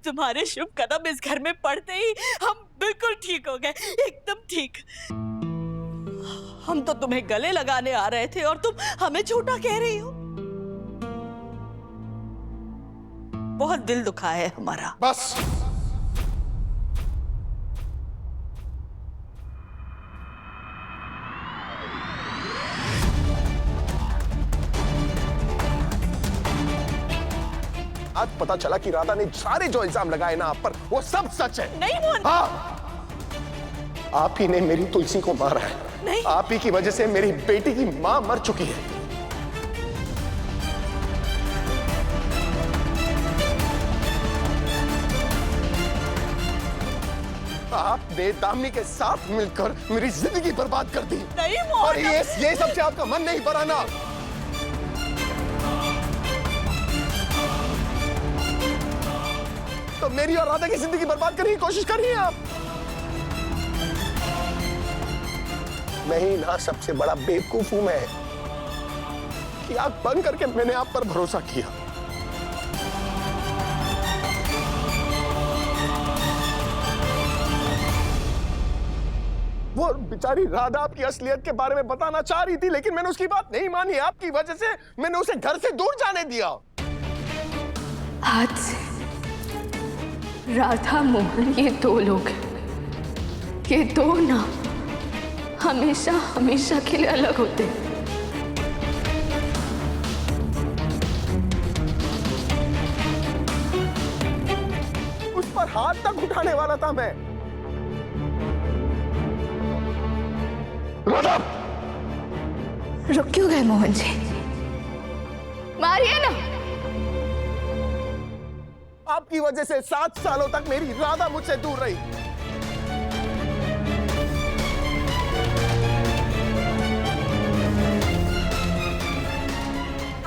तुम्हारे शुभ कदम इस घर में पड़ते ही हम बिल्कुल ठीक हो गए, एकदम ठीक। हम तो तुम्हें गले लगाने आ रहे थे और तुम हमें झूठा कह रही हो। बहुत दिल दुखा है हमारा। बस आज पता चला कि राधा ने सारे जो इल्जाम लगाए ना आप पर, वो सब सच है। नहीं मोहन। हाँ, आप ही ने मेरी तुलसी को मारा है। नहीं। आप ही की वजह से मेरी बेटी की मां मर चुकी है। आपने दामिनी के साथ मिलकर मेरी जिंदगी बर्बाद कर दी। नहीं मोहन। और ये सबसे आपका मन नहीं भरा ना? तो मेरी और राधा की जिंदगी बर्बाद करने की कोशिश कर रही हैं आप। नहीं ना, सबसे बड़ा बेवकूफ हूं मैं कि आंख बंद करके मैंने आप पर भरोसा किया। वो बेचारी राधा आपकी असलियत के बारे में बताना चाह रही थी, लेकिन मैंने उसकी बात नहीं मानी। आपकी वजह से मैंने उसे घर से दूर जाने दिया। आज से राधा मोहन ये दो लोग हैं। ये दो ना हमेशा हमेशा के लिए अलग होते हैं। उस पर हाथ तक उठाने वाला था मैं। राधा! रुक क्यों गए मोहन जी? मारिए ना। आपकी वजह से 7 सालों तक मेरी राधा मुझसे दूर रही।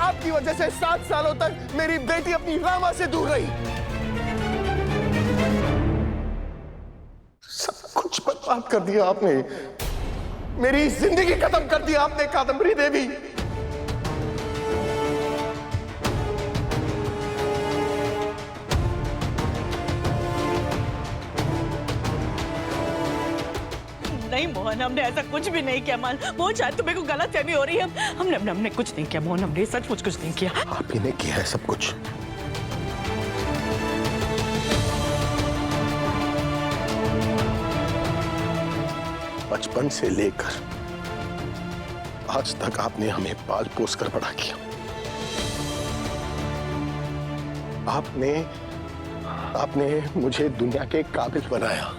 आपकी वजह से 7 सालों तक मेरी बेटी अपनी रामा से दूर रही। सब कुछ बर्बाद कर दिया आपने। मेरी जिंदगी खत्म कर दिया आपने, कादम्बरी देवी। नहीं मोहन, हमने ऐसा कुछ भी नहीं किया। मोहन, शायद तुम्हें को गलतफहमी हो रही है। हमने कुछ नहीं किया मोहन, हमने सचमुच कुछ नहीं किया। आप ही ने किया है सब कुछ। बचपन से लेकर आज तक आपने हमें पाल पोस कर बड़ा किया। आपने मुझे दुनिया के काबिल बनाया।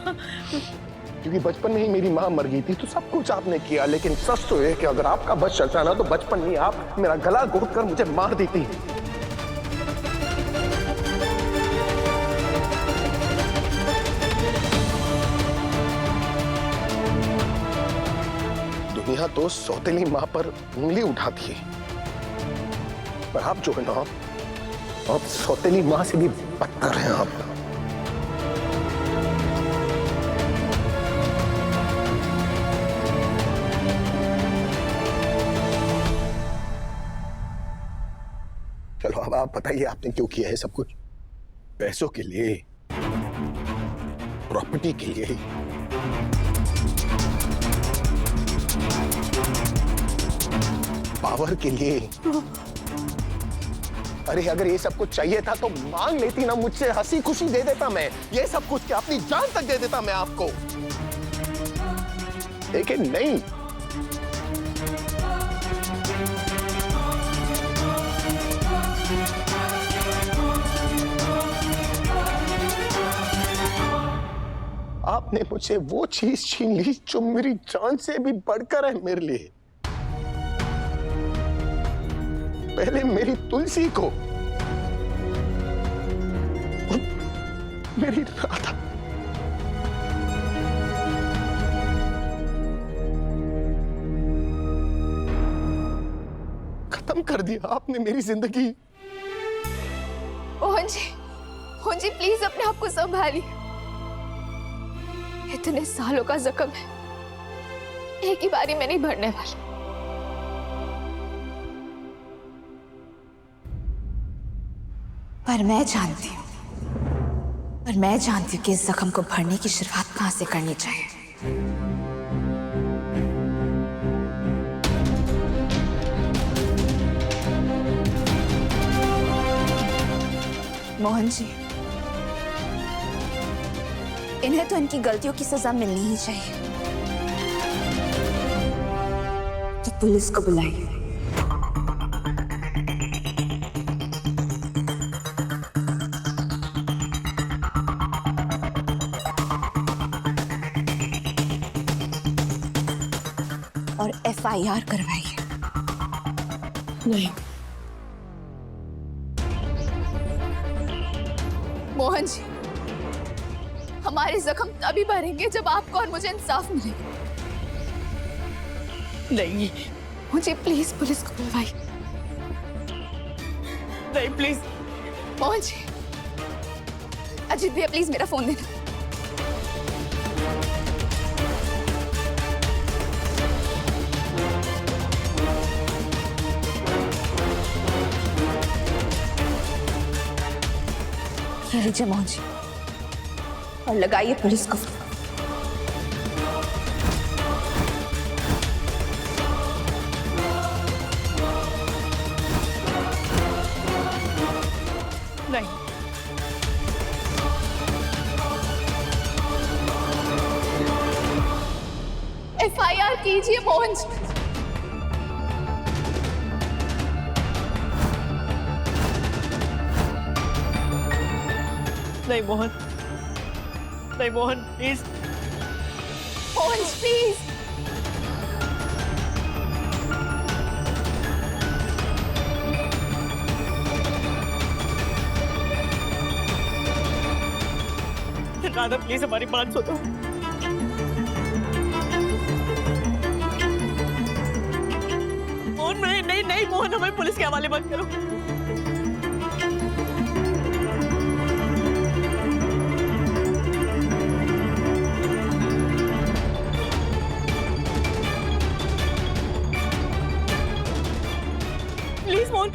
क्योंकि बचपन में ही मेरी मां मर गई थी, तो सब कुछ आपने किया। लेकिन सच तो है कि अगर आपका बस चलता ना, तो बचपन में आप मेरा गला घोट कर मुझे मार देती। दुनिया तो सौतेली मां पर उंगली उठाती है, पर आप जो है ना, आप सौतेली मां से भी बदतर हैं आप। चलो अब आप बताइए, आपने क्यों किया है सब कुछ? पैसों के लिए, प्रॉपर्टी के लिए, पावर के लिए। अरे अगर ये सब कुछ चाहिए था तो मांग लेती ना मुझसे, हंसी खुशी दे देता मैं। ये सब कुछ क्या अपनी जान तक दे देता मैं आपको, लेकिन नहीं। आपने मुझसे वो चीज छीन ली जो मेरी जान से भी बढ़कर है मेरे लिए। पहले मेरी तुलसी को, मेरी राधा। खत्म कर दिया आपने मेरी जिंदगी। मोहन जी प्लीज अपने आप को संभालिए। इतने सालों का जख्म है, एक ही बारी में नहीं भरने वाला। पर मैं जानती हूं पर मैं जानती हूँ कि इस जख्म को भरने की शुरुआत कहाँ से करनी चाहिए। मोहन जी, इन्हें तो इनकी गलतियों की सजा मिलनी ही चाहिए। तो पुलिस को बुलाइए। और FIR करवाइए। नहीं, मोहन जी, हमारे जख्म तभी भरेंगे जब आपको और मुझे इंसाफ मिलेगा। नहीं, मुझे प्लीज पुलिस को बुलवाइए। नहीं प्लीज। मोहन जी, अजीत भैया प्लीज मेरा फोन देना। ये लीजिए मोहन जी, और लगाइए पुलिस को। नहीं, FIR कीजिए मोहन जी। नहीं मोहन, नहीं Mohan please. Mohan ji please. Radha please हमारी बात सुनो। मोहन नहीं नहीं नहीं मोहन, हमें पुलिस के हवाले मत करो। प्लीज मोहन,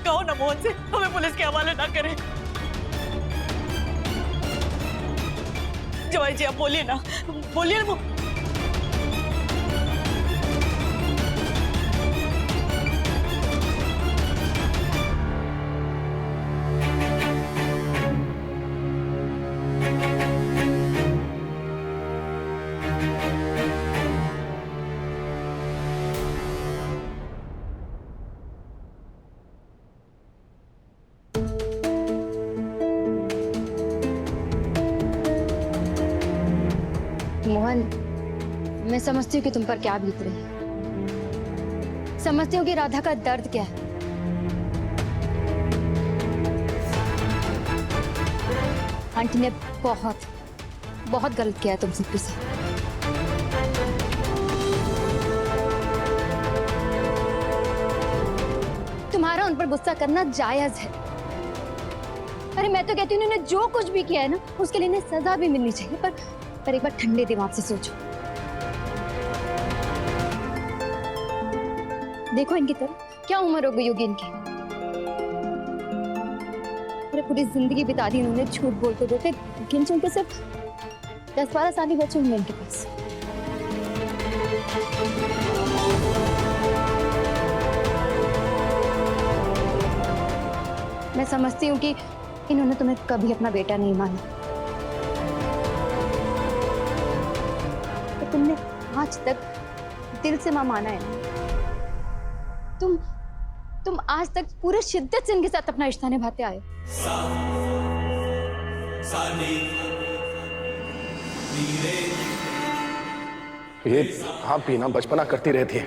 कहो ना मोहन से हमें पुलिस के हवाले ना करें। जवाई जी आप बोलिए ना, बोलिए ना। मोहन, मैं समझती हूँ कि तुम पर क्या बीत रही है। समझती हूँ कि राधा का दर्द क्या है। आंटी ने बहुत बहुत गलत किया है तुम सबके साथ। तुम्हारा उन पर गुस्सा करना जायज है। अरे मैं तो कहती हूँ उन्होंने जो कुछ भी किया है ना, उसके लिए इन्हें सजा भी मिलनी चाहिए। पर एक बार ठंडे दिमाग से सोचो। देखो इनकी तरफ क्या उम्र हो गई होगी इनकी। अरे पूरी जिंदगी बिता दी इन्होंने झूठ बोलते बोलते। गिन चुन के सिर्फ 10-12 साल ही बचे होंगे इनके पास। मैं समझती हूँ कि इन्होंने तुम्हें कभी अपना बेटा नहीं माना। तुमने आज तक दिल से मां माना है ना। तुम आज तक पूरे शिद्दत से इनके साथ अपना रिश्ता निभाते आए। ये आप भी ना बचपना करती रहती है।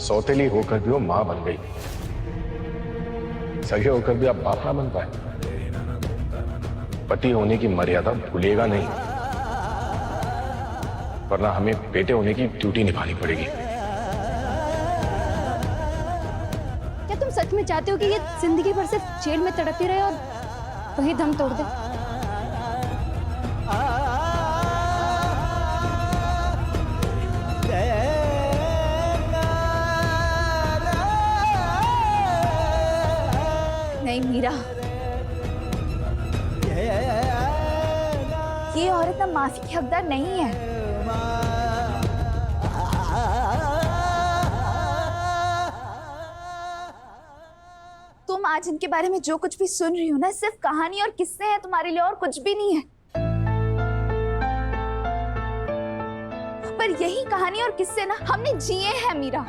सौतेली होकर भी वो मां बन गई, सगे होकर भी आप बाप ना बन पाए। पति होने की मर्यादा भूलेगा नहीं, वरना हमें बेटे होने की ड्यूटी निभानी पड़ेगी। क्या तुम सच में तुम्हें चाहते हो कि ये जिंदगी भर सिर्फ जेल में तड़पती रहे और वही दम तोड़ दे? नहीं मीरा, ये औरत ना माफी की हकदार नहीं है। तुम आज इनके बारे में जो कुछ भी सुन रही हो ना, सिर्फ कहानी और किस्से हैं तुम्हारे लिए, और कुछ भी नहीं है। पर यही कहानी और किस्से ना हमने जिए हैं मीरा।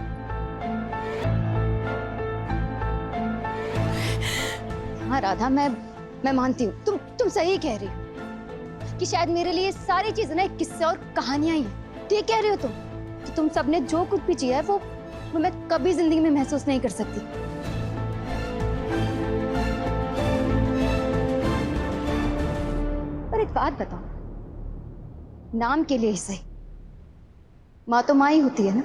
हाँ राधा, मैं मानती हूँ, तुम सही कह रही हो कि शायद मेरे लिए सारी चीजें ना एक किस्से और कहानियां ही हैं। ठीक कह रही हो तुम कि तुम सबने जो कुछ भी जिया है वो मैं कभी जिंदगी में महसूस नहीं कर सकती। पर एक बात बताओ, नाम के लिए ही सही, माँ तो माँ ही होती है ना।